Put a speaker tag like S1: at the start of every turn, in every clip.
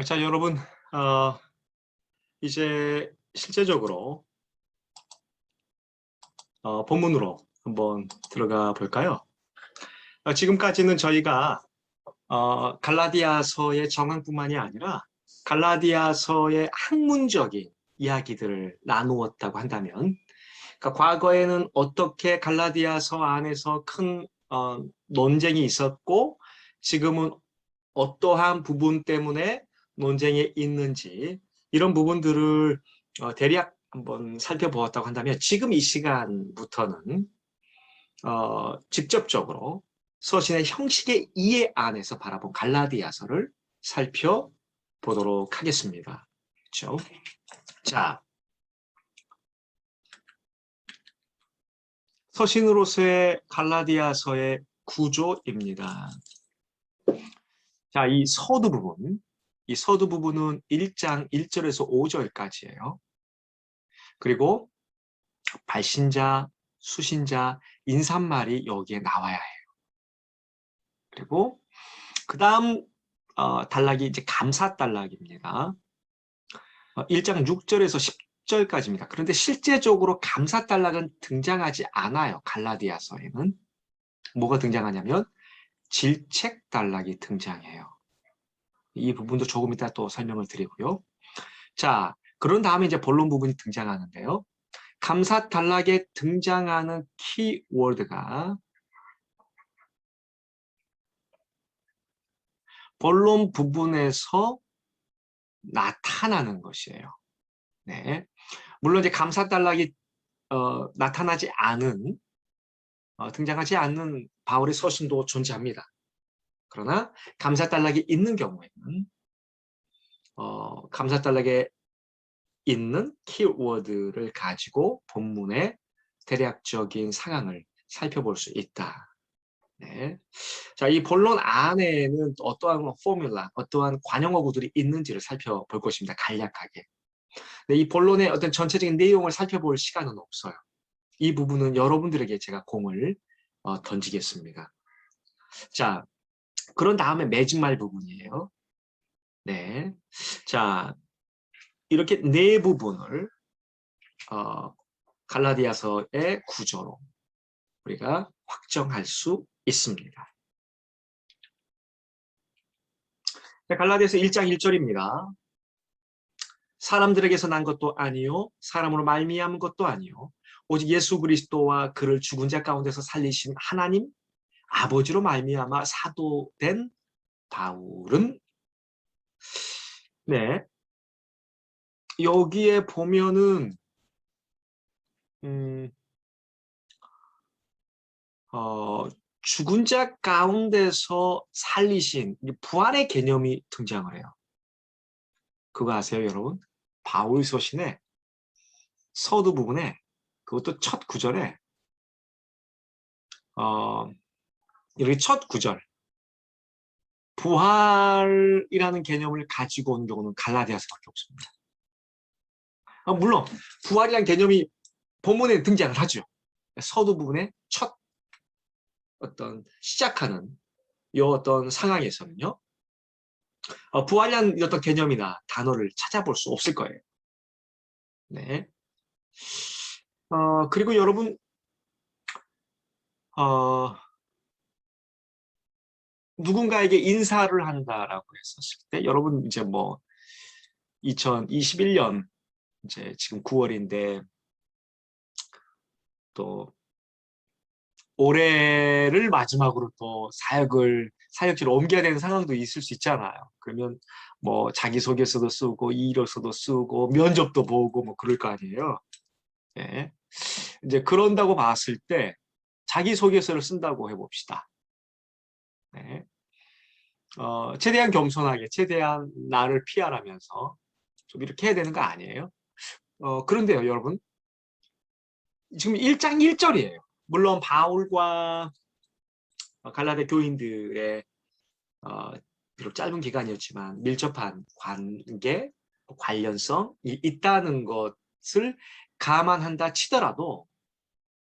S1: 자, 여러분, 어, 이제 실제적으로 본문으로 한번 들어가 볼까요? 지금까지는 저희가 갈라디아서의 정황뿐만이 아니라 갈라디아서의 학문적인 이야기들을 나누었다고 한다면, 그러니까 과거에는 어떻게 갈라디아서 안에서 큰 논쟁이 있었고, 지금은 어떠한 부분 때문에 논쟁이 있는지 이런 부분들을 대략 한번 살펴보았다고 한다면 지금 이 시간부터는 직접적으로 서신의 형식의 이해 안에서 바라본 갈라디아서를 살펴보도록 하겠습니다. 그렇죠? 자, 서신으로서의 갈라디아서의 구조입니다. 자, 이 서두 부분은 1장 1절에서 5절까지예요. 그리고 발신자, 수신자, 인사말이 여기에 나와야 해요. 그리고 그 다음 단락이 이제 감사 단락입니다. 1장 6절에서 10절까지입니다. 그런데 실제적으로 감사 단락은 등장하지 않아요. 갈라디아서에는. 뭐가 등장하냐면 질책 단락이 등장해요. 이 부분도 조금 이따 또 설명을 드리고요. 자, 그런 다음에 이제 본론 부분이 등장하는데요. 감사 단락에 등장하는 키워드가 본론 부분에서 나타나는 것이에요. 네. 물론 이제 감사 단락이 나타나지 않은 등장하지 않는 바울의 서신도 존재합니다. 그러나 감사 단락이 있는 경우에는 감사 단락에 있는 키워드를 가지고 본문의 대략적인 상황을 살펴볼 수 있다. 네. 자, 이 본론 안에는 어떠한 포뮬라, 어떠한 관용어구들이 있는지를 살펴볼 것입니다. 간략하게. 네, 이 본론의 어떤 전체적인 내용을 살펴볼 시간은 없어요. 이 부분은 여러분들에게 제가 공을 던지겠습니다. 자, 그런 다음에 매직말 부분이에요. 네. 자, 이렇게 네 부분을 갈라디아서의 구조로 우리가 확정할 수 있습니다. 갈라디아서 1장 1절입니다. 사람들에게서 난 것도 아니요 사람으로 말미암은 것도 아니요 오직 예수 그리스도와 그를 죽은 자 가운데서 살리신 하나님 아버지로 말미암아 사도된 바울은 네 여기에 보면은 음, 죽은 자 가운데서 살리신 부활의 개념이 등장을 해요. 그거 아세요, 여러분? 바울 서신의 서두 부분에 그것도 첫 구절에 이렇게 첫 구절 부활이라는 개념을 가지고 온 경우는 갈라디아서밖에 없습니다. 물론 부활이라는 개념이 본문에 등장을 하죠. 서두 부분의 첫 어떤 시작하는 이 어떤 상황에서는요. 부활이라는 어떤 개념이나 단어를 찾아볼 수 없을 거예요. 네. 그리고 여러분 누군가에게 인사를 한다라고 했었을 때 여러분 이제 뭐 2021년 이제 지금 9월인데 또 올해를 마지막으로 또 사역지를 옮겨야 되는 상황도 있을 수 있잖아요. 그러면 뭐 자기소개서도 쓰고 이력서도 쓰고 면접도 보고 뭐 그럴 거 아니에요. 네. 이제 그런다고 봤을 때 자기소개서를 쓴다고 해봅시다. 네. 최대한 겸손하게, 최대한 나를 피하라면서 좀 이렇게 해야 되는 거 아니에요? 그런데요, 여러분. 지금 1장 1절이에요. 물론 바울과 갈라디아 교인들의 비록 짧은 기간이었지만 밀접한 관계, 관련성이 있다는 것을 감안한다 치더라도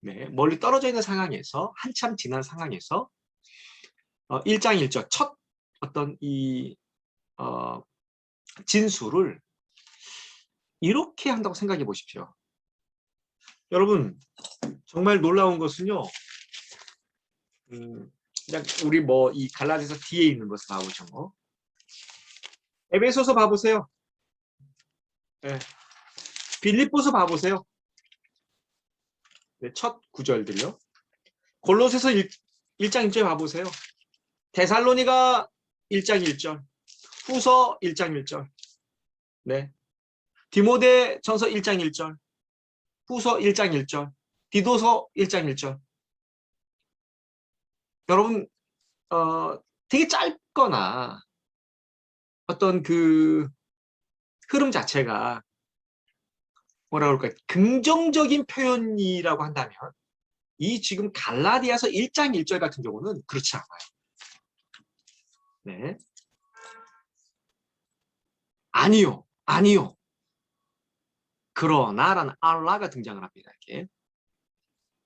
S1: 네, 멀리 떨어져 있는 상황에서 한참 지난 상황에서 1장 1절 첫 어떤 이 진술을 이렇게 한다고 생각해 보십시오. 여러분, 정말 놀라운 것은요. 그냥 우리 뭐 이 갈라디아서 뒤에 있는 것을 봐보죠. 뭐. 에베소서 봐보세요. 네. 빌립보서 봐보세요. 네, 첫 구절들요. 골로새서 1장 1절 봐보세요. 데살로니가 1장 1절, 후서 1장 1절, 네. 디모데 전서 1장 1절, 후서 1장 1절, 디도서 1장 1절. 여러분, 되게 짧거나 어떤 그 흐름 자체가 뭐라 그럴까요? 긍정적인 표현이라고 한다면 이 지금 갈라디아서 1장 1절 같은 경우는 그렇지 않아요. 네. 아니요. 아니요. 그러나라는 알라가 등장을 합니다. 이렇게.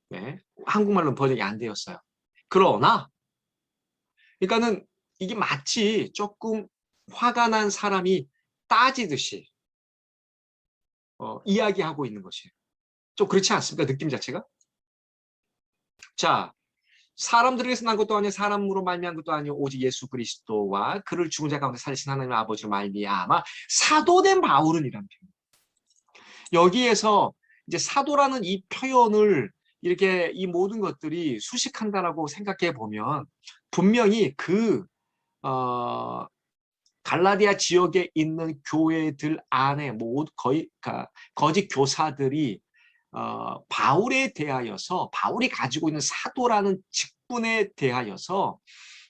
S1: 네. 한국말로는 번역이 안 되었어요. 그러나 그러니까는 이게 마치 조금 화가 난 사람이 따지듯이 이야기하고 있는 것이에요. 좀 그렇지 않습니까? 느낌 자체가? 자, 사람들에게서 난 것도 아니요 사람으로 말미암은 것도 아니요 오직 예수 그리스도와 그를 죽은 자 가운데 살리신 하나님 아버지로 말미암아 사도된 바울은이라는 표현. 여기에서 이제 사도라는 이 표현을 이렇게 이 모든 것들이 수식한다라고 생각해 보면 분명히 갈라디아 지역에 있는 교회들 안에 거의 거짓 교사들이 바울에 대하여서 바울이 가지고 있는 사도라는 직분에 대하여서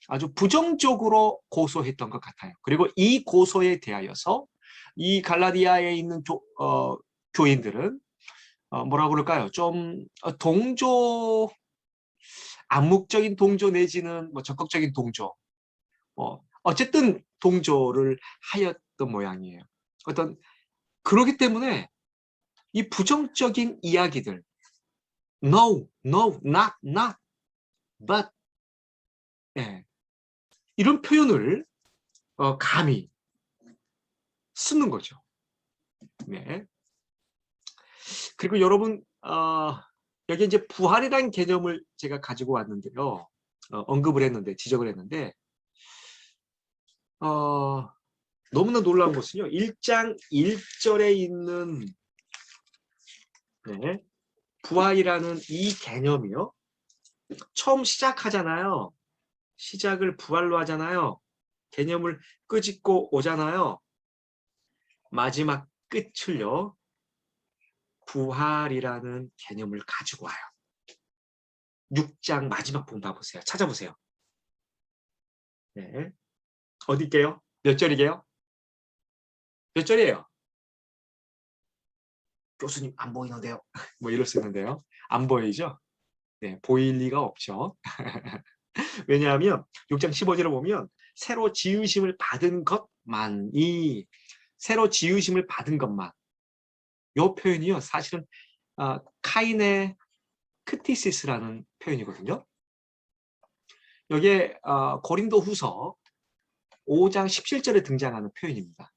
S1: 아주 부정적으로 고소했던 것 같아요. 그리고 이 고소에 대하여서 이 갈라디아에 있는 교인들은 뭐라고 그럴까요? 좀 동조, 암묵적인 동조 내지는 뭐 적극적인 동조, 어쨌든 동조를 하였던 모양이에요. 그러기 때문에 이 부정적인 이야기들, no, no, not, but, 예, 이런 표현을 감히 쓰는 거죠. 네. 그리고 여러분, 여기 이제 부활이라는 개념을 제가 가지고 왔는데요. 언급을 했는데, 지적을 했는데, 너무나 놀라운 것은요. 1장 1절에 있는 네, 부활이라는 이 개념이요. 처음 시작하잖아요. 시작을 부활로 하잖아요. 개념을 끄집고 오잖아요. 마지막 끝을요. 부활이라는 개념을 가지고 와요. 6장 마지막 부분 봐보세요. 찾아보세요. 네. 어디게요? 몇 절이게요? 몇 절이에요? 교수님 안 보이는데요. 뭐 이럴 수 있는데요. 안 보이죠? 네, 보일 리가 없죠. 왜냐하면 6장 15절을 보면 새로 지으심을 받은 것만이 새로 지으심을 받은 것만 이 표현이요. 사실은 카이네 크티시스라는 표현이거든요. 여기에 고린도 후서 5장 17절에 등장하는 표현입니다.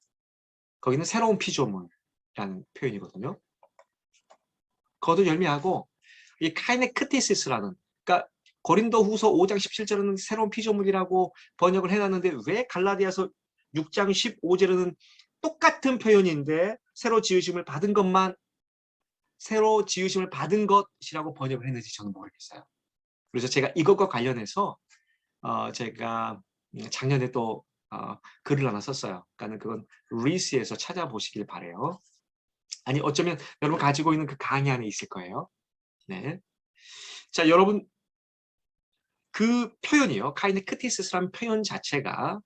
S1: 거기는 새로운 피조물이라는 표현이거든요. 거듭 열매하고 이 카이네 크티시스라는 그러니까 고린도 후서 5장 17절은 새로운 피조물이라고 번역을 해놨는데 왜 갈라디아서 6장 15절에는 똑같은 표현인데 새로 지으심을 받은 것이라고 번역을 했는지 저는 모르겠어요. 그래서 제가 이것과 관련해서 제가 작년에 또 글을 하나 썼어요. 그러니까 그건 리스에서 찾아보시길 바래요. 아니 어쩌면 여러분 가지고 있는 그 강의 안에 있을 거예요. 네. 자, 여러분 그 표현이요. 카이네크티스라는 표현 자체가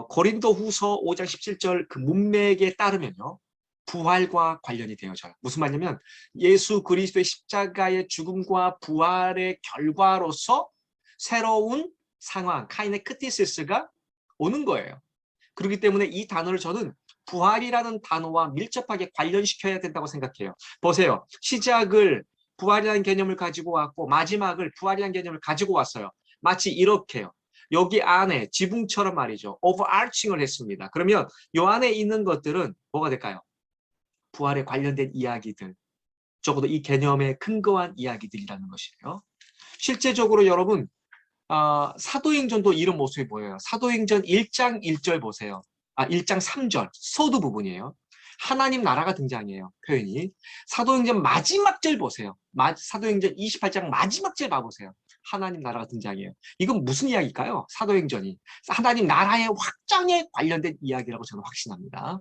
S1: 고린도 후서 5장 17절 그 문맥에 따르면요. 부활과 관련이 되어져요. 무슨 말이냐면 예수 그리스도의 십자가의 죽음과 부활의 결과로서 새로운 상황, 카이네크티스가 오는 거예요. 그렇기 때문에 이 단어를 저는 부활이라는 단어와 밀접하게 관련시켜야 된다고 생각해요. 보세요. 시작을 부활이라는 개념을 가지고 왔고 마지막을 부활이라는 개념을 가지고 왔어요. 마치 이렇게요. 여기 안에 지붕처럼 말이죠. overarching을 했습니다. 그러면 이 안에 있는 것들은 뭐가 될까요? 부활에 관련된 이야기들. 적어도 이 개념에 근거한 이야기들이라는 것이에요. 실제적으로 여러분 사도행전도 이런 모습이 보여요. 사도행전 1장 1절 보세요. 1장 3절 서두 부분이에요. 하나님 나라가 등장해요. 표현이. 사도행전 마지막 절 보세요. 사도행전 28장 마지막 절 봐보세요. 하나님 나라가 등장해요. 이건 무슨 이야기일까요? 사도행전이. 하나님 나라의 확장에 관련된 이야기라고 저는 확신합니다.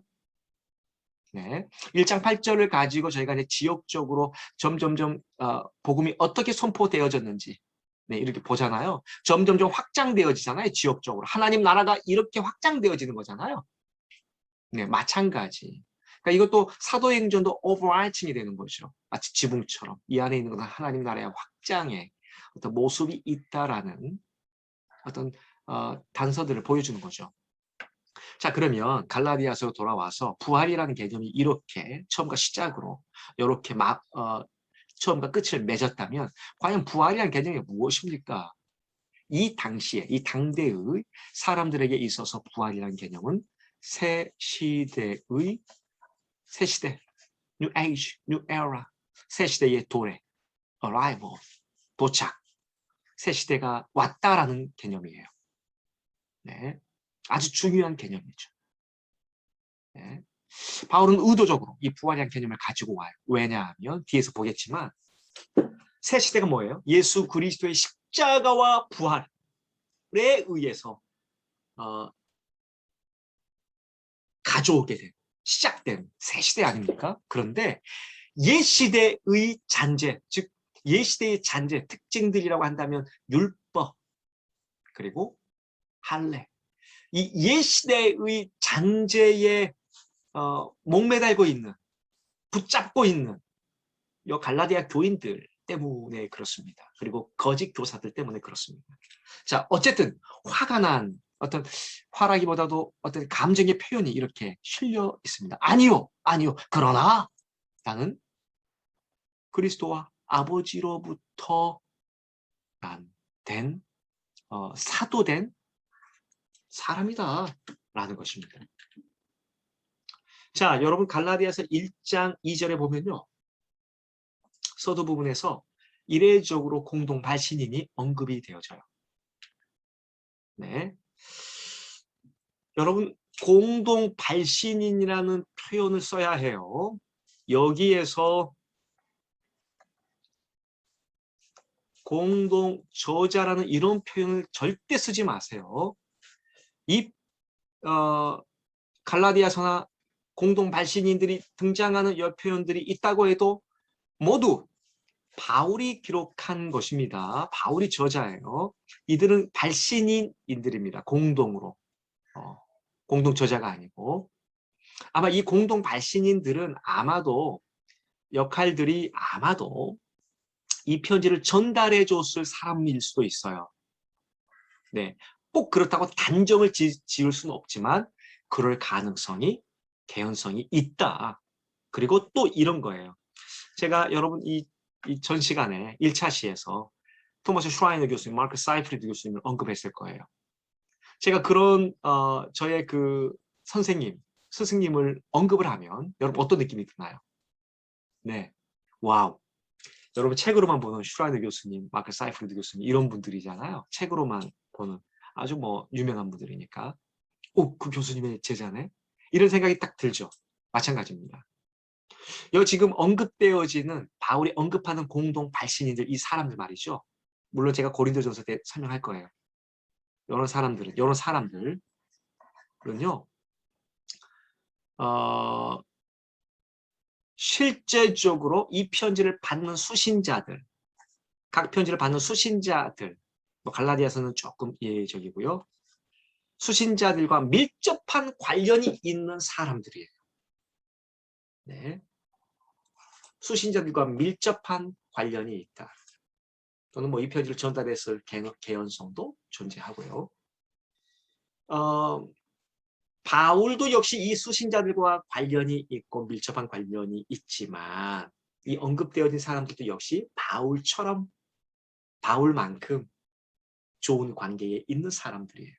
S1: 네. 1장 8절을 가지고 저희가 이제 지역적으로 점점점 복음이 어떻게 선포되어졌는지 네, 이렇게 보잖아요. 점점점 확장되어지잖아요. 지역적으로. 하나님 나라가 이렇게 확장되어지는 거잖아요. 네, 마찬가지. 그러니까 이것도 사도행전도 오버라이팅이 되는 거죠. 마치 지붕처럼. 이 안에 있는 것은 하나님 나라의 확장의 어떤 모습이 있다라는 어떤 단서들을 보여주는 거죠. 자, 그러면 갈라디아서로 돌아와서 부활이라는 개념이 이렇게 처음과 시작으로 이렇게 처음과 끝을 맺었다면 과연 부활이라는 개념이 무엇입니까? 이 당시에, 이 당대의 사람들에게 있어서 부활이라는 개념은 새 시대, new age, new era, 새 시대의 도래, arrival, 도착, 새 시대가 왔다라는 개념이에요. 네, 아주 중요한 개념이죠. 네. 바울은 의도적으로 이 부활이라는 개념을 가지고 와요. 왜냐하면 뒤에서 보겠지만 새 시대가 뭐예요? 예수 그리스도의 십자가와 부활에 의해서 가져오게 된, 시작된 새 시대 아닙니까? 그런데 옛 시대의 잔재, 즉 옛 시대의 잔재 특징들이라고 한다면 율법 그리고 할례, 이 옛 시대의 잔재에 목매달고 있는, 붙잡고 있는 이 갈라디아 교인들 때문에 그렇습니다. 그리고 거짓 교사들 때문에 그렇습니다. 자, 어쨌든 화가 난 어떤 화라기보다도 어떤 감정의 표현이 이렇게 실려 있습니다. 아니요, 아니요. 그러나 나는 그리스도와 아버지로부터 된 사도된 사람이다 라는 것입니다. 자, 여러분 갈라디아서 1장 2절에 보면요. 서두 부분에서 이례적으로 공동 발신인이 언급이 되어져요. 네. 여러분 공동 발신인이라는 표현을 써야 해요. 여기에서 공동 저자라는 이런 표현을 절대 쓰지 마세요. 이 갈라디아서나 공동 발신인들이 등장하는 여 표현들이 있다고 해도 모두 바울이 기록한 것입니다. 바울이 저자예요. 이들은 발신인들입니다. 공동으로. 공동 저자가 아니고. 아마 이 공동 발신인들은 아마도 역할들이 아마도 이 편지를 전달해 줬을 사람일 수도 있어요. 네, 꼭 그렇다고 단정을 지을 수는 없지만 그럴 가능성이, 개연성이 있다. 그리고 또 이런 거예요. 제가 여러분 이 전 시간에 1차 시에서 토마스 슈라이너 교수님, 마크 사이프리드 교수님을 언급했을 거예요. 제가 그런 저의 그 선생님, 스승님을 언급을 하면 여러분 어떤 느낌이 드나요? 네, 와우. 여러분 책으로만 보는 슈라이너 교수님, 마크 사이프리드 교수님 이런 분들이잖아요. 책으로만 보는 아주 뭐 유명한 분들이니까. 그 교수님의 제자네? 이런 생각이 딱 들죠. 마찬가지입니다. 여기 지금 언급되어지는 바울이 언급하는 공동 발신인들 이 사람들 말이죠. 물론 제가 고린도전서 때 설명할 거예요. 이런 사람들은요. 실제적으로 이 편지를 받는 수신자들, 각 편지를 받는 수신자들, 뭐 갈라디아서는 조금 예외적이고요. 수신자들과 밀접한 관련이 있는 사람들이에요. 네. 수신자들과 밀접한 관련이 있다. 또는 뭐 이 편지를 전달했을 개연성도 존재하고요. 바울도 역시 이 수신자들과 관련이 있고 밀접한 관련이 있지만 이 언급되어진 사람들도 역시 바울만큼 좋은 관계에 있는 사람들이에요.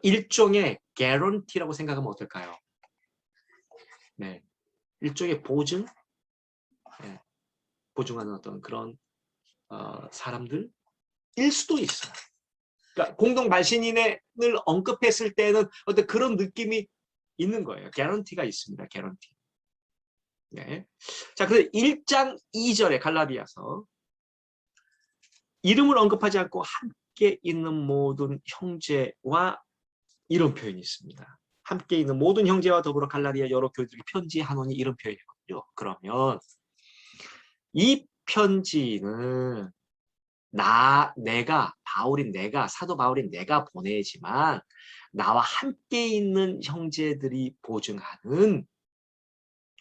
S1: 일종의 개런티라고 생각하면 어떨까요? 네, 일종의 보증, 네, 보증하는 어떤 그런 사람들일 수도 있어요. 그러니까 공동 발신인을 언급했을 때는 어떤 그런 느낌이 있는 거예요. 개런티가 있습니다. 개런티. 네. 자, 그래서 1장 2절에 갈라디아서 이름을 언급하지 않고 함께 있는 모든 형제와 이런 표현이 있습니다. 함께 있는 모든 형제와 더불어 갈라디아 여러 교회들이 편지하노니 이런 표현이거든요. 그러면 이 편지는 바울인 내가, 사도 바울인 내가 보내지만 나와 함께 있는 형제들이 보증하는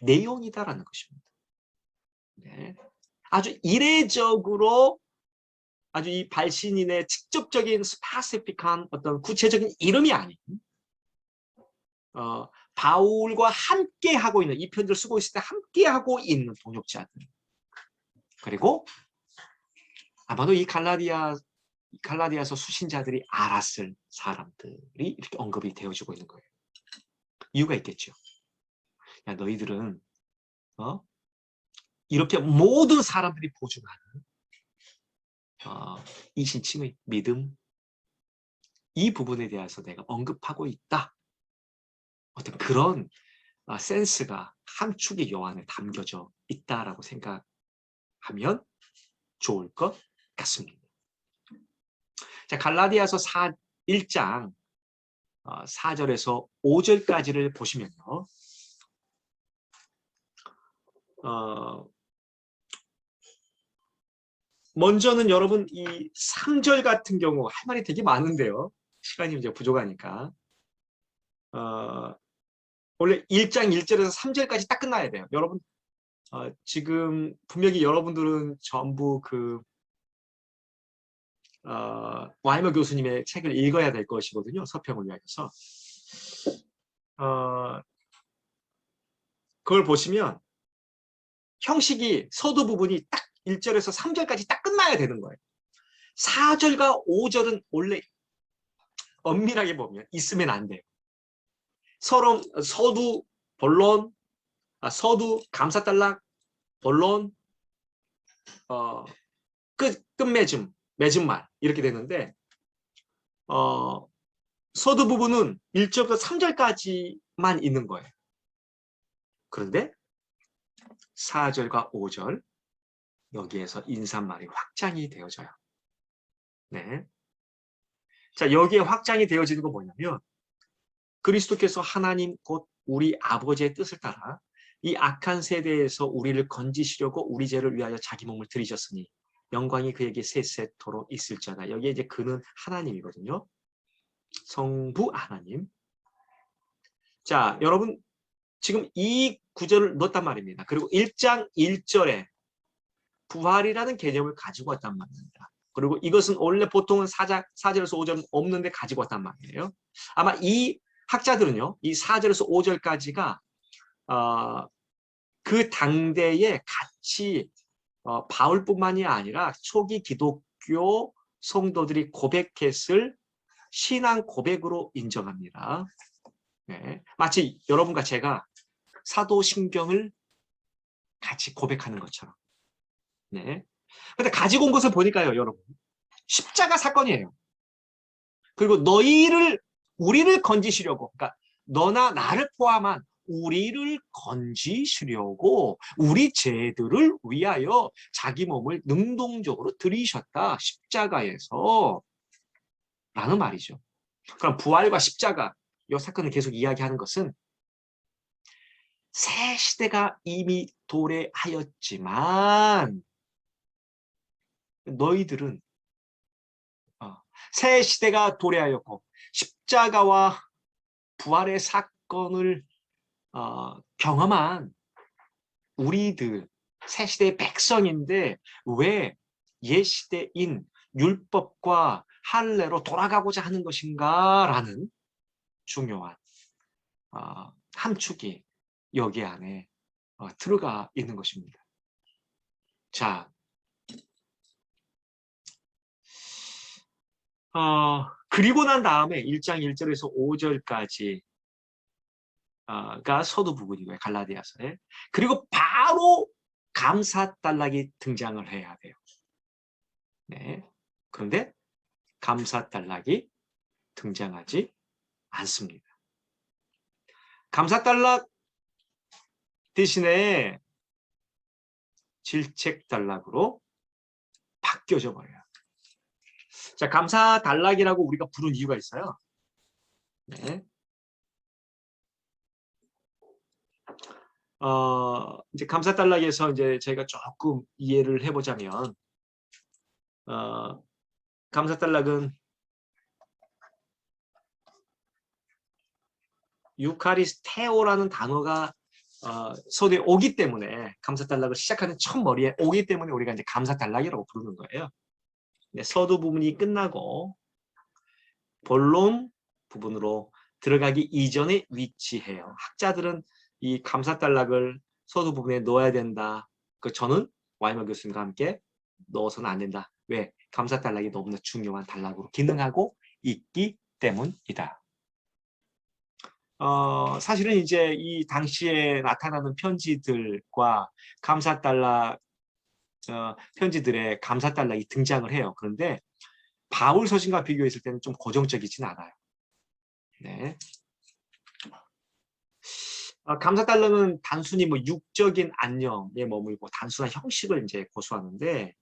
S1: 내용이다라는 것입니다. 네. 아주 이례적으로 아주 이 발신인의 직접적인 스파시픽한 어떤 구체적인 이름이 아닌 바울과 함께 하고 있는 이 편지를 쓰고 있을 때 함께 하고 있는 동역자들 그리고 아마도 이 갈라디아서 수신자들이 알았을 사람들이 이렇게 언급이 되어지고 있는 거예요. 이유가 있겠죠. 야, 너희들은 이렇게 모든 사람들이 보증하는 이신칭의 믿음 이 부분에 대해서 내가 언급하고 있다. 어떤 그런 센스가 함축의 요한에 담겨져 있다라고 생각하면 좋을 것 같습니다. 자, 갈라디아서 1장 4절에서 5절까지를 보시면요. 먼저는 여러분 이 3절 같은 경우 할 말이 되게 많은데요. 시간이 이제 부족하니까. 원래 1장 1절에서 3절까지 딱 끝나야 돼요. 여러분 지금 분명히 여러분들은 전부 그 와이머 교수님의 책을 읽어야 될 것이거든요. 서평을 위하여서. 그걸 보시면 형식이 서두 부분이 딱 1절에서 3절까지 딱 끝나야 되는 거예요. 4절과 5절은 원래 엄밀하게 보면 있으면 안 돼요. 서두, 본론, 서두, 감사달락, 본론, 끝맺음, 맺음말 이렇게 되는데 서두 부분은 1절부터 3절까지만 있는 거예요. 그런데 4절과 5절 여기에서 인사말이 확장이 되어져요. 네. 자, 여기에 확장이 되어지는 건 뭐냐면 그리스도께서 하나님 곧 우리 아버지의 뜻을 따라 이 악한 세대에서 우리를 건지시려고 우리 죄를 위하여 자기 몸을 들이셨으니 영광이 그에게 세세토록 있을지어다. 여기에 이제 그는 하나님이거든요. 성부 하나님. 자, 여러분 지금 이 구절을 넣었단 말입니다. 그리고 1장 1절에 부활이라는 개념을 가지고 왔단 말입니다. 그리고 이것은 원래 보통은 4절에서 5절은 없는데 가지고 왔단 말이에요. 아마 이 학자들은요. 이 4절에서 5절까지가 그 당대에 같이 바울뿐만이 아니라 초기 기독교 성도들이 고백했을 신앙 고백으로 인정합니다. 네. 마치 여러분과 제가 사도신경을 같이 고백하는 것처럼. 네. 근데 가지고 온 것을 보니까요, 여러분. 십자가 사건이에요. 그리고 우리를 건지시려고, 그러니까 너나 나를 포함한 우리를 건지시려고 우리 죄들을 위하여 자기 몸을 능동적으로 들이셨다. 십자가에서. 라는 말이죠. 그럼 부활과 십자가, 이 사건을 계속 이야기하는 것은 새 시대가 이미 도래하였지만 너희들은 새 시대가 도래하였고 십자가와 부활의 사건을 경험한 우리들 새 시대의 백성인데 왜 옛 시대인 율법과 할례로 돌아가고자 하는 것인가라는 중요한 함축이 여기 안에 들어가 있는 것입니다. 자, 그리고 난 다음에 1장 1절에서 5절까지 가 서두 부분이고요. 갈라디아서에. 그리고 바로 감사단락이 등장을 해야 돼요. 네. 그런데 감사단락이 등장하지 않습니다. 감사단락 대신에 질책단락으로 바뀌어져 버려요. 자, 감사단락이라고 우리가 부른 이유가 있어요. 네. 이제 감사단락에서 이제 저희가 조금 이해를 해보자면, 감사단락은 유카리스테오라는 단어가 서두에 오기 때문에 감사단락을 시작하는 첫 머리에 오기 때문에 우리가 이제 감사단락이라고 부르는 거예요. 네, 서두 부분이 끝나고 본론 부분으로 들어가기 이전에 위치해요. 학자들은 이 감사단락을 서두 부분에 넣어야 된다. 저는 와이머 교수님과 함께 넣어서는 안 된다. 왜? 감사단락이 너무나 중요한 단락으로 기능하고 있기 때문이다. 사실은 이제 이 당시에 나타나는 편지들과 감사달락 편지들의 감사달락이 등장을 해요. 그런데 바울 서신과 비교했을 때는 좀 고정적이진 않아요. 네. 감사달락은 단순히 뭐 육적인 안녕에 머물고 단순한 형식을 이제 고수하는데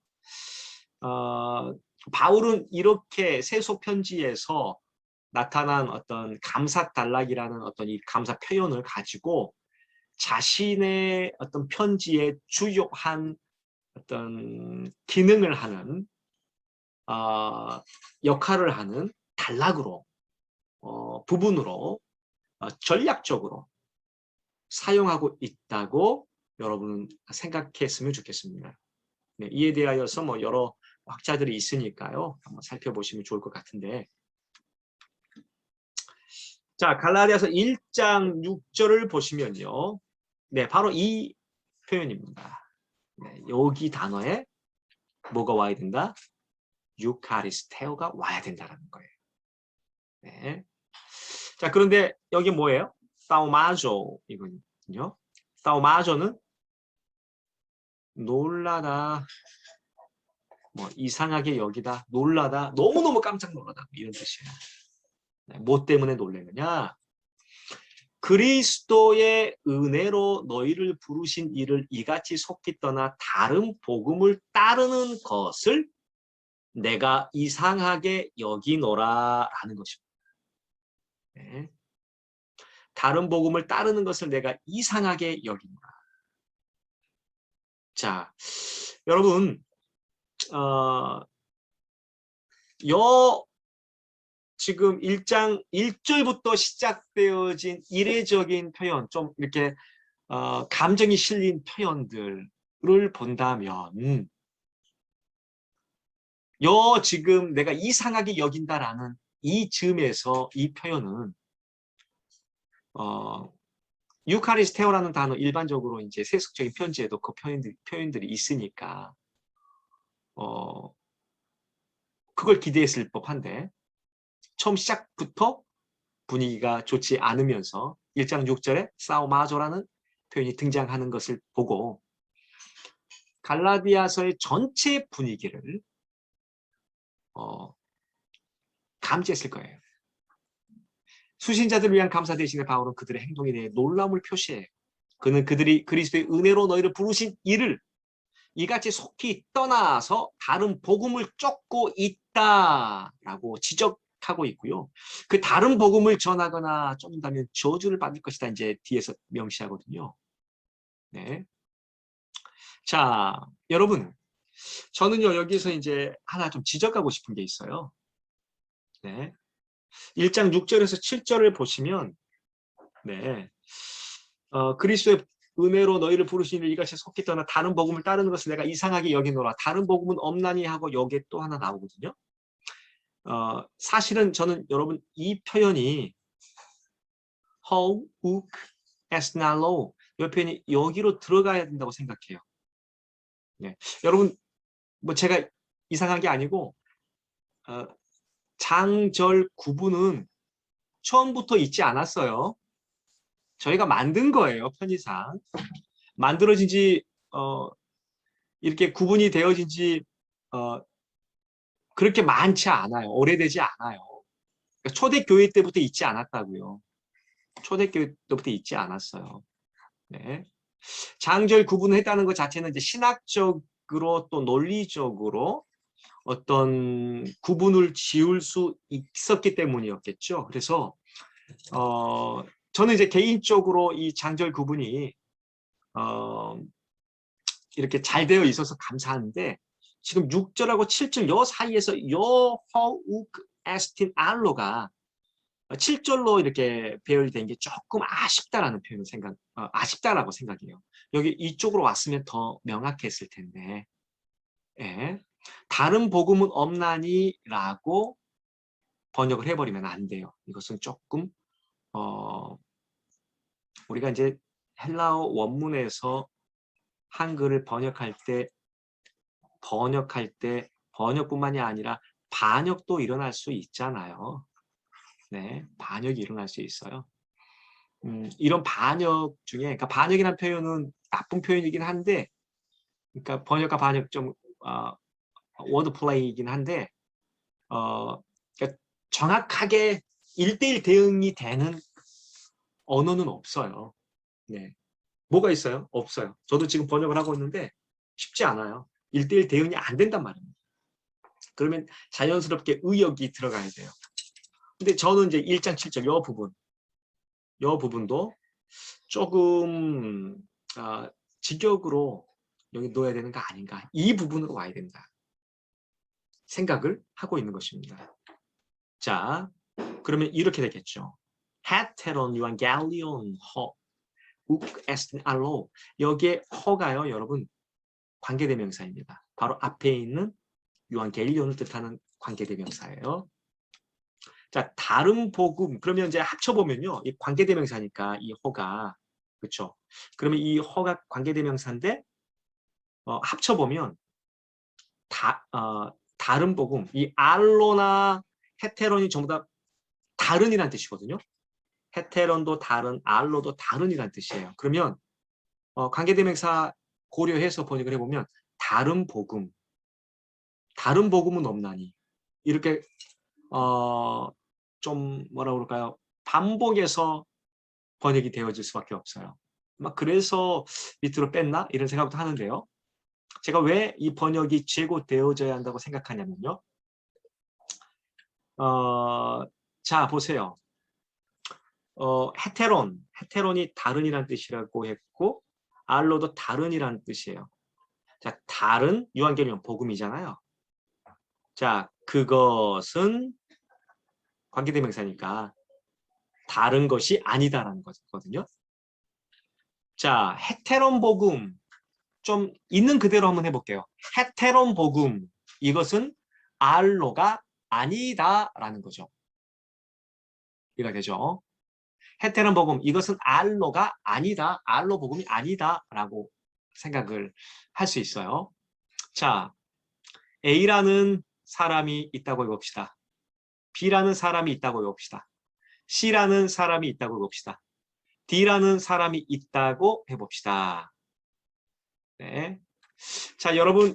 S1: 바울은 이렇게 세속 편지에서 나타난 어떤 감사단락이라는 어떤 이 감사 표현을 가지고 자신의 어떤 편지의 주요한 어떤 기능을 하는 역할을 하는 단락으로 부분으로 전략적으로 사용하고 있다고 여러분은 생각했으면 좋겠습니다. 네, 이에 대하여서 뭐 여러 학자들이 있으니까요. 한번 살펴보시면 좋을 것 같은데, 자, 갈라디아서 1장 6절을 보시면요. 네, 바로 이 표현입니다. 네, 여기 단어에 뭐가 와야 된다? 유카리스테오가 와야 된다는 거예요. 네. 자, 그런데 여기 뭐예요? 타우마조 이거든요. 타우마조는 놀라다, 뭐 이상하게 여기다, 놀라다, 너무너무 깜짝 놀라다 이런 뜻이에요. 네, 뭐 때문에 놀래느냐? 그리스도의 은혜로 너희를 부르신 이를 이같이 속히 떠나 다른 복음을 따르는 것을 내가 이상하게 여기노라라는 것입니다. 네. 다른 복음을 따르는 것을 내가 이상하게 여긴다. 자, 여러분, 지금 1장 1절부터 시작되어진 이례적인 표현, 좀 이렇게 감정이 실린 표현들을 본다면 지금 내가 이상하게 여긴다라는 이 즈음에서 이 표현은 유카리스테오라는 단어 일반적으로 이제 세속적인 편지에도 그 표현들이 있으니까 그걸 기대했을 법한데 처음 시작부터 분위기가 좋지 않으면서 1장 6절에 사우마조라는 표현이 등장하는 것을 보고 갈라디아서의 전체 분위기를 감지했을 거예요. 수신자들을 위한 감사 대신에 바울은 그들의 행동에 대해 놀라움을 표시해요. 그는 그들이 그리스도의 은혜로 너희를 부르신 이를 이같이 속히 떠나서 다른 복음을 쫓고 있다라고 지적하고 있고요. 그 다른 복음을 전하거나 쫓는다면 저주를 받을 것이다. 이제 뒤에서 명시하거든요. 네. 자, 여러분, 저는요 여기서 이제 하나 좀 지적하고 싶은 게 있어요. 네. 1장 6절에서 7절을 보시면, 네, 그리스도의 은혜로 너희를 부르시니 이같이 속히 떠나 다른 복음을 따르는 것을 내가 이상하게 여기노라. 다른 복음은 없나니 하고 여기에 또 하나 나오거든요. 사실은 저는 여러분 이 표현이 how, uk, as nalo 이 표현이 여기로 들어가야 된다고 생각해요. 네. 여러분 뭐 제가 이상한 게 아니고 장절 구분은 처음부터 있지 않았어요. 저희가 만든 거예요, 편의상. 만들어진 지, 이렇게 구분이 되어진 지, 그렇게 많지 않아요. 오래되지 않아요. 그러니까 초대교회 때부터 있지 않았다고요. 초대교회 때부터 있지 않았어요. 네. 장절 구분을 했다는 것 자체는 이제 신학적으로 또 논리적으로 어떤 구분을 지을 수 있었기 때문이었겠죠. 그래서 저는 이제 개인적으로 이 장절 구분이 이렇게 잘 되어 있어서 감사한데 지금 6절하고 7절 요 사이에서 요 허욱 에스틴 알로가 7절로 이렇게 배열된 게 조금 아쉽다라는 표현을 아쉽다라고 생각해요. 여기 이쪽으로 왔으면 더 명확했을 텐데. 예. 다른 복음은 없나니라고 번역을 해버리면 안 돼요. 이것은 조금 우리가 이제 헬라어 원문에서 한글을 번역할 때 번역뿐만이 아니라 반역도 일어날 수 있잖아요. 네, 반역이 일어날 수 있어요. 이런 반역 중에, 그러니까 반역이라는 표현은 나쁜 표현이긴 한데, 그러니까 번역과 반역 좀 워드 플레이이긴 한데, 그러니까 정확하게 1대1 대응이 되는 언어는 없어요. 네. 뭐가 있어요? 없어요. 저도 지금 번역을 하고 있는데 쉽지 않아요. 1대1 대응이 안 된단 말입니다. 그러면 자연스럽게 의역이 들어가야 돼요. 근데 저는 이제 1장 7절 요 부분도 조금 직역으로 여기 넣어야 되는 거 아닌가. 이 부분으로 와야 된다. 생각을 하고 있는 것입니다. 자, 그러면 이렇게 되겠죠. 헤테론 유안갈리온 허 욱 에스틴 알로 여기에 허가요, 여러분 관계대명사입니다. 바로 앞에 있는 유안겔리온을 뜻하는 관계대명사예요. 자, 다른 복음 그러면 이제 합쳐보면요, 이 관계대명사니까 이 허가 그렇죠. 그러면 이 허가 관계대명사인데 합쳐보면 다른 복음 이 알로나 헤테론이 전부 다 다른이란 뜻이거든요. 헤테론도 다른, 알로도 다른이란 뜻이에요. 그러면 관계대명사 고려해서 번역을 해보면 다른 복음은 없나니 이렇게 좀 뭐라 그럴까요? 반복해서 번역이 되어질 수밖에 없어요. 막 그래서 밑으로 뺐나 이런 생각도 하는데요. 제가 왜 이 번역이 제고되어져야 한다고 생각하냐면요. 자 보세요. 헤테론이 다른이란 뜻이라고 했고 알로도 다른이란 뜻이에요. 자, 다른 유한계명 복음이잖아요. 자, 그것은 관계대명사니까 다른 것이 아니다라는 거거든요. 자, 헤테론 복음 좀 있는 그대로 한번 해볼게요. 헤테론 복음 이것은 알로가 아니다라는 거죠. 이해가 되죠? 헤테론 복음 이것은 알로가 아니다. 알로 복음이 아니다라고 생각을 할 수 있어요. 자, A라는 사람이 있다고 해봅시다. B라는 사람이 있다고 해봅시다. C라는 사람이 있다고 해봅시다. D라는 사람이 있다고 해봅시다. 네. 자, 여러분,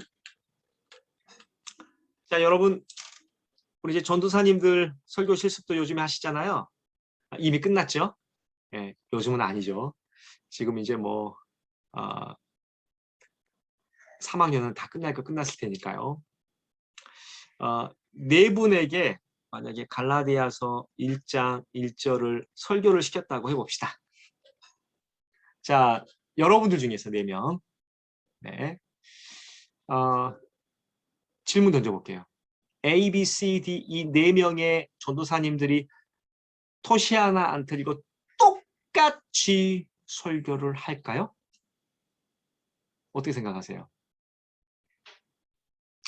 S1: 우리 이제 전도사님들 설교 실습도 요즘에 하시잖아요. 이미 끝났죠? 네, 요즘은 아니죠. 지금 이제 뭐 3학년은 다 끝날 거 끝났을 테니까요. 네 분에게 만약에 갈라디아서 1장 1절을 설교를 시켰다고 해봅시다. 자, 여러분들 중에서 4명. 네. 질문 던져볼게요. A, B, C, D 이 4명의 전도사님들이 토시 하나 안 틀리고 똑같이 설교를 할까요? 어떻게 생각하세요?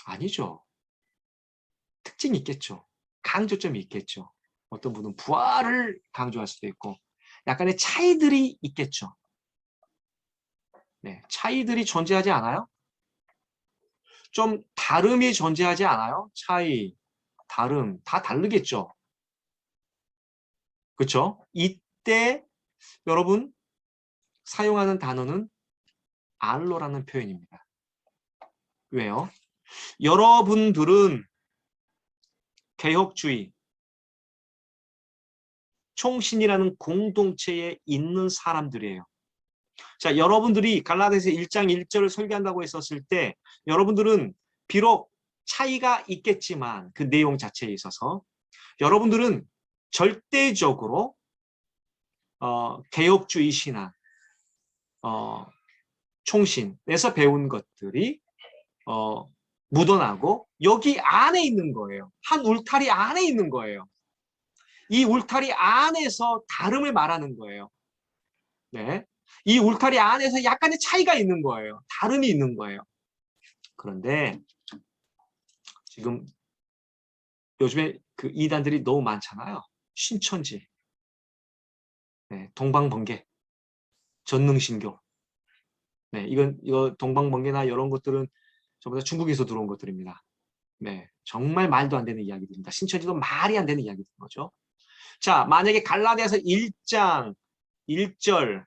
S1: 아니죠. 특징이 있겠죠. 강조점이 있겠죠. 어떤 분은 부활을 강조할 수도 있고 약간의 차이들이 있겠죠. 네, 차이들이 존재하지 않아요? 좀 다름이 존재하지 않아요? 차이. 다름, 다 다르겠죠. 그렇죠? 이때 여러분 사용하는 단어는 알로라는 표현입니다. 왜요? 여러분들은 개혁주의, 총신이라는 공동체에 있는 사람들이에요. 자, 여러분들이 갈라디아서 1장 1절을 설교한다고 했었을 때 여러분들은 비록 차이가 있겠지만 그 내용 자체에 있어서 여러분들은 절대적으로 개혁주의 신앙, 총신에서 배운 것들이 묻어나고 여기 안에 있는 거예요. 한 울타리 안에 있는 거예요. 이 울타리 안에서 다름을 말하는 거예요. 네. 이 울타리 안에서 약간의 차이가 있는 거예요. 다름이 있는 거예요. 그런데 지금 요즘에 그 이단들이 너무 많잖아요. 신천지, 네, 동방번개, 전능신교. 네, 이거 동방번개나 이런 것들은 전부 다 중국에서 들어온 것들입니다. 네, 정말 말도 안 되는 이야기들입니다. 신천지도 말이 안 되는 이야기들인 거죠. 자, 만약에 갈라디아서 1장 1절을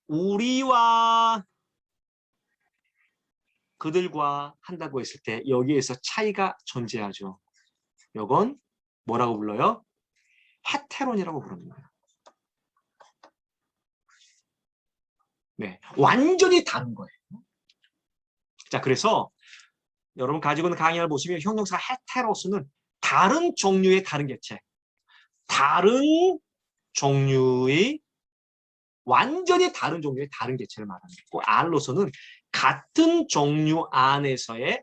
S1: 우리와 그들과 한다고 했을 때 여기에서 차이가 존재하죠. 이건 뭐라고 불러요? 헤테론이라고 부릅니다. 네, 완전히 다른 거예요. 자, 그래서 여러분 가지고 있는 강의를 보시면 형용사 헤테로스는 다른 종류의 다른 개체, 다른 종류의 완전히 다른 종류의 다른 개체를 말하는 거고, 알로서는 같은 종류 안에서의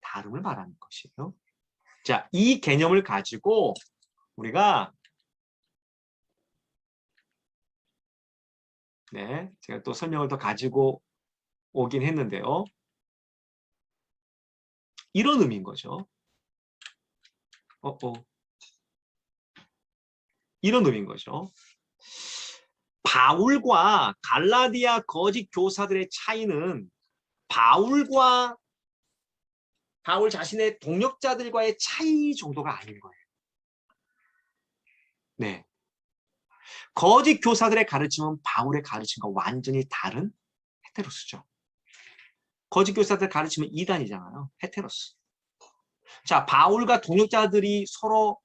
S1: 다름을 말하는 것이에요. 자, 이 개념을 가지고 우리가 네, 제가 또 설명을 더 가지고 오긴 했는데요. 이런 의미인 거죠. 이런 의미인 거죠. 바울과 갈라디아 거짓 교사들의 차이는 바울 자신의 동역자들과의 차이 정도가 아닌 거예요. 네. 거짓 교사들의 가르침은 바울의 가르침과 완전히 다른 헤테로스죠. 거짓 교사들 가르침은 이단이잖아요. 헤테로스. 자, 바울과 동역자들이 서로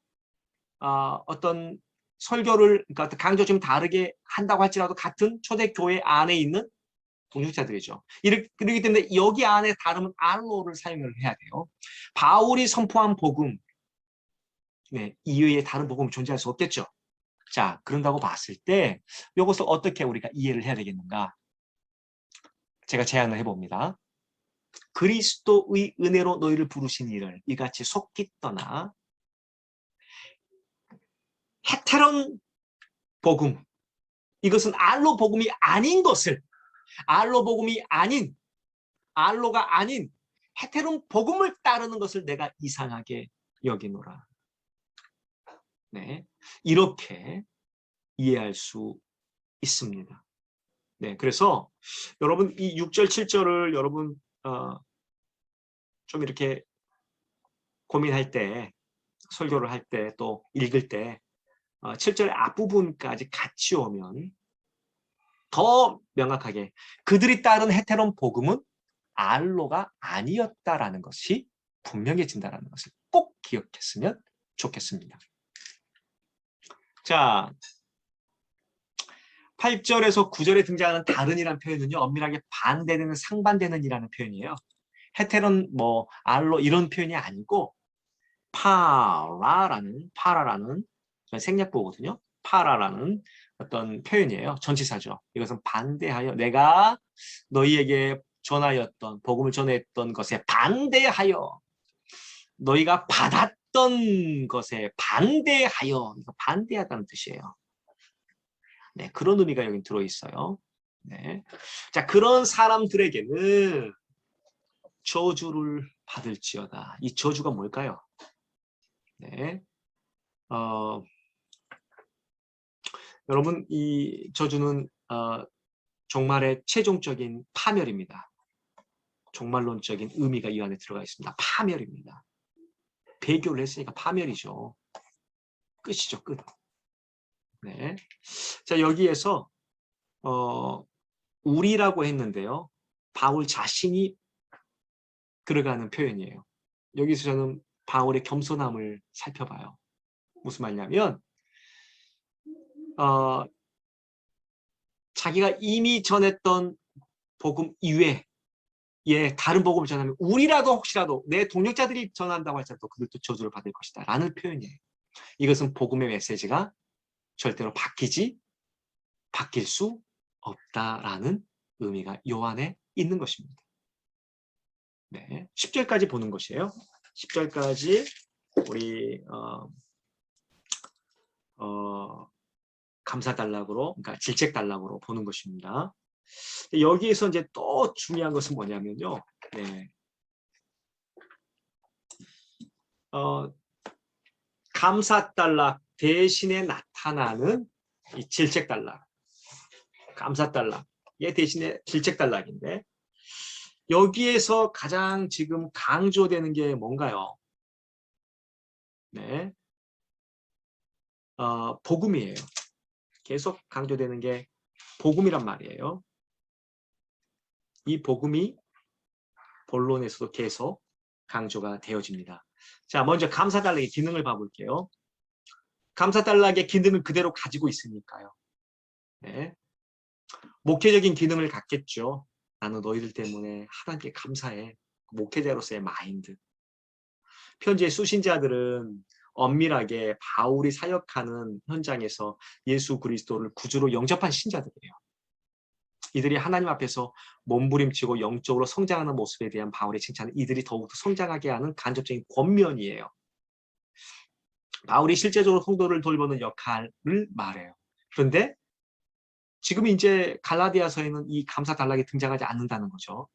S1: 어떤 설교를 그러니까 강조 좀 다르게 한다고 할지라도 같은 초대교회 안에 있는 동역자들이죠. 그렇기 때문에 여기 안에 다름은 알로를 사용을 해야 돼요. 바울이 선포한 복음 네, 이외에 다른 복음이 존재할 수 없겠죠. 자, 그런다고 봤을 때 이것을 어떻게 우리가 이해를 해야 되겠는가? 제가 제안을 해봅니다. 그리스도의 은혜로 너희를 부르신 이를 이같이 속기 떠나 헤테론 복음, 이것은 알로 복음이 아닌 것을 알로 복음이 아닌 알로가 아닌 헤테론 복음을 따르는 것을 내가 이상하게 여기노라. 네, 이렇게 이해할 수 있습니다. 네, 그래서 여러분 이 6절, 7절을 여러분 좀 이렇게 고민할 때, 설교를 할 때, 또 읽을 때 7절의 앞부분까지 같이 오면 더 명확하게 그들이 따른 헤테론 복음은 알로가 아니었다라는 것이 분명해진다는 것을 꼭 기억했으면 좋겠습니다. 자, 8절에서 9절에 등장하는 다른이라는 표현은요, 엄밀하게 반대되는 상반되는이라는 표현이에요. 헤테론, 알로 이런 표현이 아니고 파라라는 생략보거든요. 파라라는 어떤 표현이에요. 전치사죠. 이것은 반대하여 내가 너희에게 전하였던 복음을 전했던 것에 반대하여 너희가 받았던 것에 반대하여 반대하다는 뜻이에요. 네, 그런 의미가 여기 들어있어요. 네. 자, 그런 사람들에게는 저주를 받을지어다. 이 저주가 뭘까요? 네. 여러분, 이 저주는 종말의 최종적인 파멸입니다. 종말론적인 의미가 이 안에 들어가 있습니다. 파멸입니다. 배교를 했으니까 파멸이죠. 끝이죠, 끝. 네. 자, 여기에서 우리라고 했는데요. 바울 자신이 들어가는 표현이에요. 여기서 저는 바울의 겸손함을 살펴봐요. 무슨 말이냐면 자기가 이미 전했던 복음 이외에 다른 복음을 전하면 우리라도 혹시라도 내 동력자들이 전한다고 할지라도 그들도 저주를 받을 것이다 라는 표현이에요. 이것은 복음의 메시지가 절대로 바뀔 수 없다라는 의미가 요 안에 있는 것입니다. 네, 10절까지 보는 것이에요. 10절까지 우리 감사단락으로, 그러니까 질책단락으로 보는 것입니다. 여기에서 이제 또 중요한 것은 뭐냐면요. 네. 감사단락 대신에 나타나는 이 질책단락, 감사단락의 대신에 질책단락인데 여기에서 가장 지금 강조되는 게 뭔가요? 네, 복음이에요. 계속 강조되는 게 복음이란 말이에요. 이 복음이 본론에서도 계속 강조가 되어집니다. 자, 먼저 감사단락의 기능을 봐볼게요. 감사단락의 기능을 그대로 가지고 있으니까요. 네. 목회적인 기능을 갖겠죠. 나는 너희들 때문에 하나님께 감사해. 목회자로서의 마인드. 편지의 수신자들은 엄밀하게 바울이 사역하는 현장에서 예수 그리스도를 구주로 영접한 신자들이에요. 이들이 하나님 앞에서 몸부림치고 영적으로 성장하는 모습에 대한 바울의 칭찬은 이들이 더욱더 성장하게 하는 간접적인 권면이에요. 바울이 실제적으로 성도를 돌보는 역할을 말해요. 그런데 지금 이제 갈라디아서에는 이 감사단락이 등장하지 않는다는 거죠.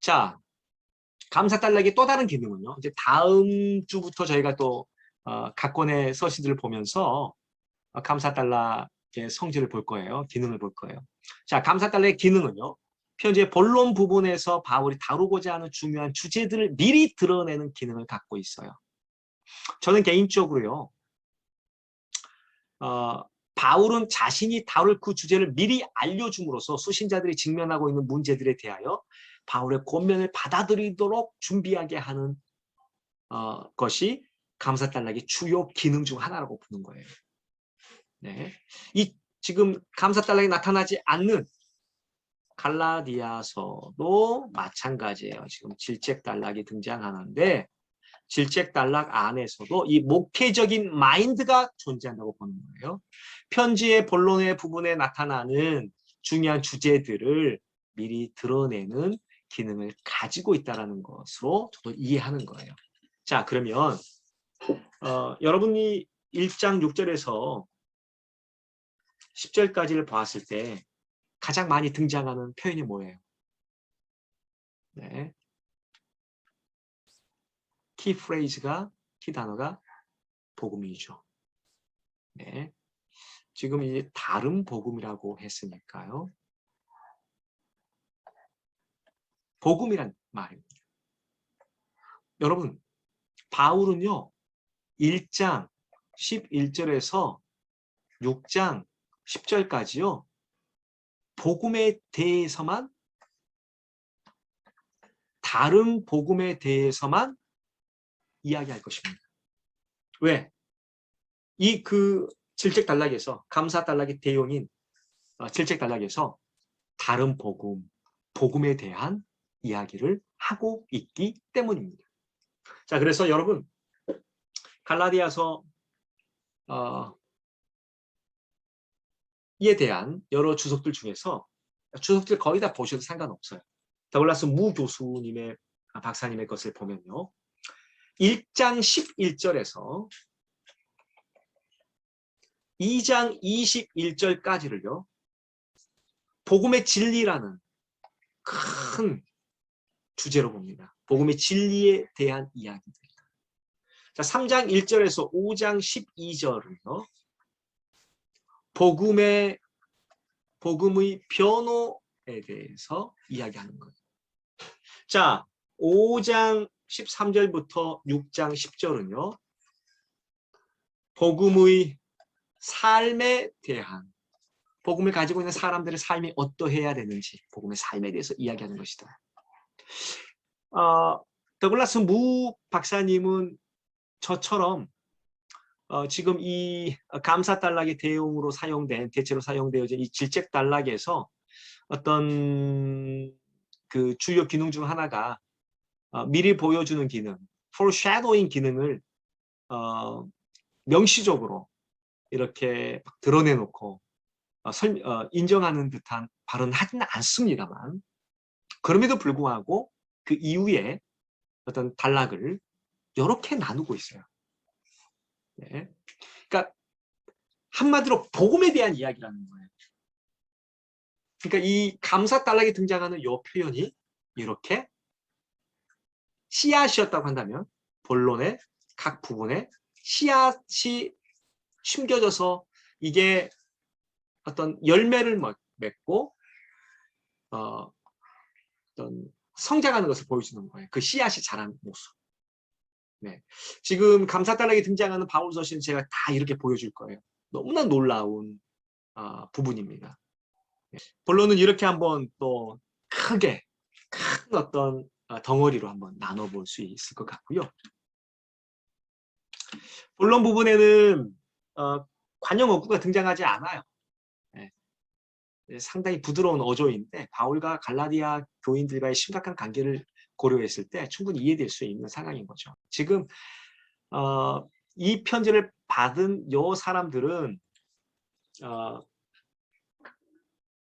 S1: 자, 감사단락의 또 다른 기능은요. 이제 다음 주부터 저희가 또 각 권의 서신들을 보면서 감사단락의 성질을 볼 거예요. 기능을 볼 거예요. 자, 감사단락의 기능은요. 편지의 본론 부분에서 바울이 다루고자 하는 중요한 주제들을 미리 드러내는 기능을 갖고 있어요. 저는 개인적으로요. 바울은 자신이 다룰 그 주제를 미리 알려줌으로써 수신자들이 직면하고 있는 문제들에 대하여 바울의 권면을 받아들이도록 준비하게 하는 것이 감사단락의 주요 기능 중 하나라고 보는 거예요. 네. 이 지금 감사단락이 나타나지 않는 갈라디아서도 마찬가지예요. 지금 질책단락이 등장하는데 질책단락 안에서도 이 목회적인 마인드가 존재한다고 보는 거예요. 편지의 본론의 부분에 나타나는 중요한 주제들을 미리 드러내는 기능을 가지고 있다는 것으로 저도 이해하는 거예요. 자, 그러면 여러분이 1장 6절에서 10절까지를 보았을 때 가장 많이 등장하는 표현이 뭐예요? 네. 키 프레이즈가, 키 단어가 복음이죠. 네. 지금 이제 다른 복음이라고 했으니까요. 복음이란 말입니다. 여러분, 바울은요. 1장 11절에서 6장 10절까지요. 복음에 대해서만 다른 복음에 대해서만 이야기할 것입니다. 왜? 이 그 질책단락에서 감사단락의 대용인 질책단락에서 다른 복음에 대한 이야기를 하고 있기 때문입니다. 자, 그래서 여러분 갈라디아서 이에 대한 여러 주석들 중에서 주석들 거의 다 보셔도 상관없어요. 더글라스 무 교수님의 박사님의 것을 보면요. 1장 11절에서 2장 21절까지를요. 복음의 진리라는 큰 주제로 봅니다. 복음의 진리에 대한 이야기들. 자, 3장 1절에서 5장 12절은요. 복음의 변호에 대해서 이야기하는 거예요. 자, 5장 13절부터 6장 10절은요. 복음의 삶에 대한, 복음을 가지고 있는 사람들의 삶이 어떠해야 되는지, 복음의 삶에 대해서 이야기하는 것이다. 더글라스 무 박사님은 저처럼 지금 이 감사 단락의 대용으로 사용된, 대체로 사용되어진 이 질책 단락에서 어떤 그 주요 기능 중 하나가 미리 보여주는 기능, foreshadowing 기능을 명시적으로 이렇게 드러내놓고 인정하는 듯한 발언은 하지는 않습니다만, 그럼에도 불구하고 그 이후에 어떤 단락을 이렇게 나누고 있어요. 네. 그러니까 한마디로 복음에 대한 이야기라는 거예요. 그러니까 이 감사 단락에 등장하는 이 표현이 이렇게 씨앗이었다고 한다면 본론의 각 부분에 씨앗이 심겨져서 이게 어떤 열매를 맺고 어떤 성장하는 것을 보여주는 거예요. 그 씨앗이 자라는 모습. 네. 지금 감사 단락에 등장하는 바울 서신은 제가 다 이렇게 보여줄 거예요. 너무나 놀라운 부분입니다. 네. 본론은 이렇게 한번 또 크게 큰 어떤 덩어리로 한번 나눠볼 수 있을 것 같고요. 본론 부분에는 관용 어구가 등장하지 않아요. 네. 상당히 부드러운 어조인데 바울과 갈라디아 교인들과의 심각한 관계를 고려했을 때 충분히 이해될 수 있는 상황인 거죠. 지금 이 편지를 받은 요 사람들은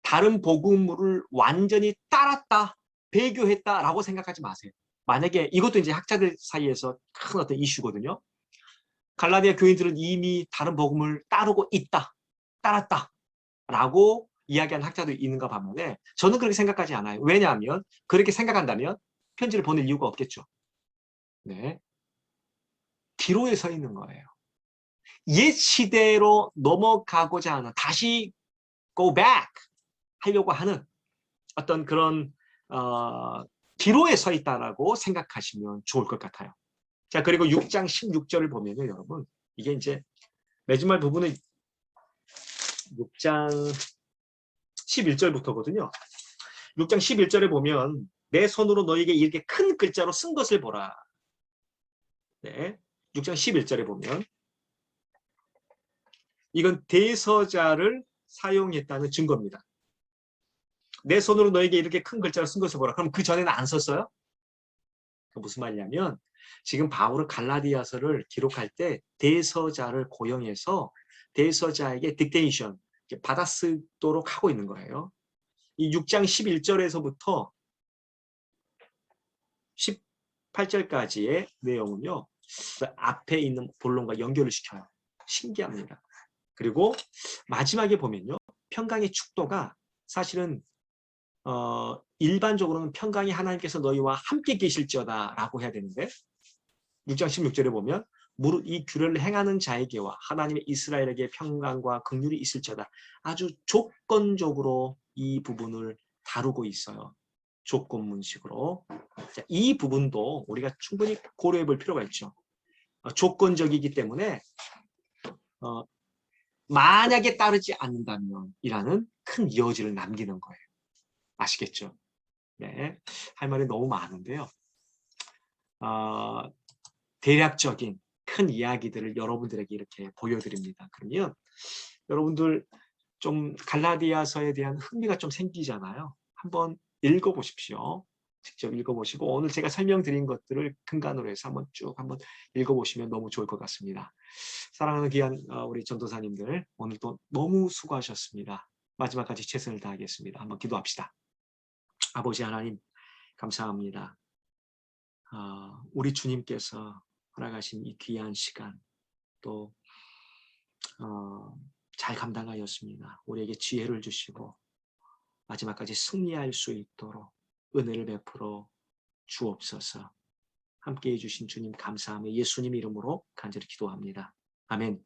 S1: 다른 복음을 완전히 따랐다, 배교했다라고 생각하지 마세요. 만약에 이것도 이제 학자들 사이에서 큰 어떤 이슈거든요. 갈라디아 교인들은 이미 다른 복음을 따르고 있다, 따랐다라고 이야기하는 학자도 있는가 반면에 저는 그렇게 생각하지 않아요. 왜냐하면 그렇게 생각한다면 편지를 보낼 이유가 없겠죠. 네. 기로에 서 있는 거예요. 옛 시대로 넘어가고자 하는, 다시 go back 하려고 하는 어떤 그런 기로에 서 있다라고 생각하시면 좋을 것 같아요. 자, 그리고 6장 16절을 보면요, 여러분, 이게 이제 마지막 부분은 6장 11절부터거든요. 6장 11절에 보면 내 손으로 너에게 이렇게 큰 글자로 쓴 것을 보라. 네, 6장 11절에 보면 이건 대서자를 사용했다는 증거입니다. 내 손으로 너에게 이렇게 큰 글자로 쓴 것을 보라. 그럼 그 전에는 안 썼어요? 무슨 말이냐면 지금 바울은 갈라디아서를 기록할 때 대서자를 고용해서 대서자에게 딕테이션, 받아쓰도록 하고 있는 거예요. 이 6장 11절에서부터 18절까지의 내용은요, 그 앞에 있는 본론과 연결을 시켜요. 신기합니다. 그리고 마지막에 보면요, 평강의 축도가 사실은 일반적으로는 평강이 하나님께서 너희와 함께 계실지어다 라고 해야 되는데 6장 16절에 보면 무릇 이 규례를 행하는 자에게와 하나님의 이스라엘에게 평강과 긍휼이 있을지어다. 아주 조건적으로 이 부분을 다루고 있어요. 조건문식으로. 자, 이 부분도 우리가 충분히 고려해 볼 필요가 있죠. 조건적이기 때문에 만약에 따르지 않는다면 이라는 큰 여지를 남기는 거예요. 아시겠죠? 네, 할 말이 너무 많은데요. 대략적인 큰 이야기들을 여러분들에게 이렇게 보여드립니다. 그러면 여러분들 좀 갈라디아서에 대한 흥미가 좀 생기잖아요. 한번 읽어보십시오. 직접 읽어보시고 오늘 제가 설명드린 것들을 근간으로 해서 한번 쭉 한번 읽어보시면 너무 좋을 것 같습니다. 사랑하는 귀한 우리 전도사님들, 오늘도 너무 수고하셨습니다. 마지막까지 최선을 다하겠습니다. 한번 기도합시다. 아버지 하나님 감사합니다. 우리 주님께서 허락하신 이 귀한 시간 또 잘 감당하였습니다. 우리에게 지혜를 주시고 마지막까지 승리할 수 있도록 은혜를 베풀어 주옵소서. 함께해 주신 주님 감사하며 예수님 이름으로 간절히 기도합니다. 아멘.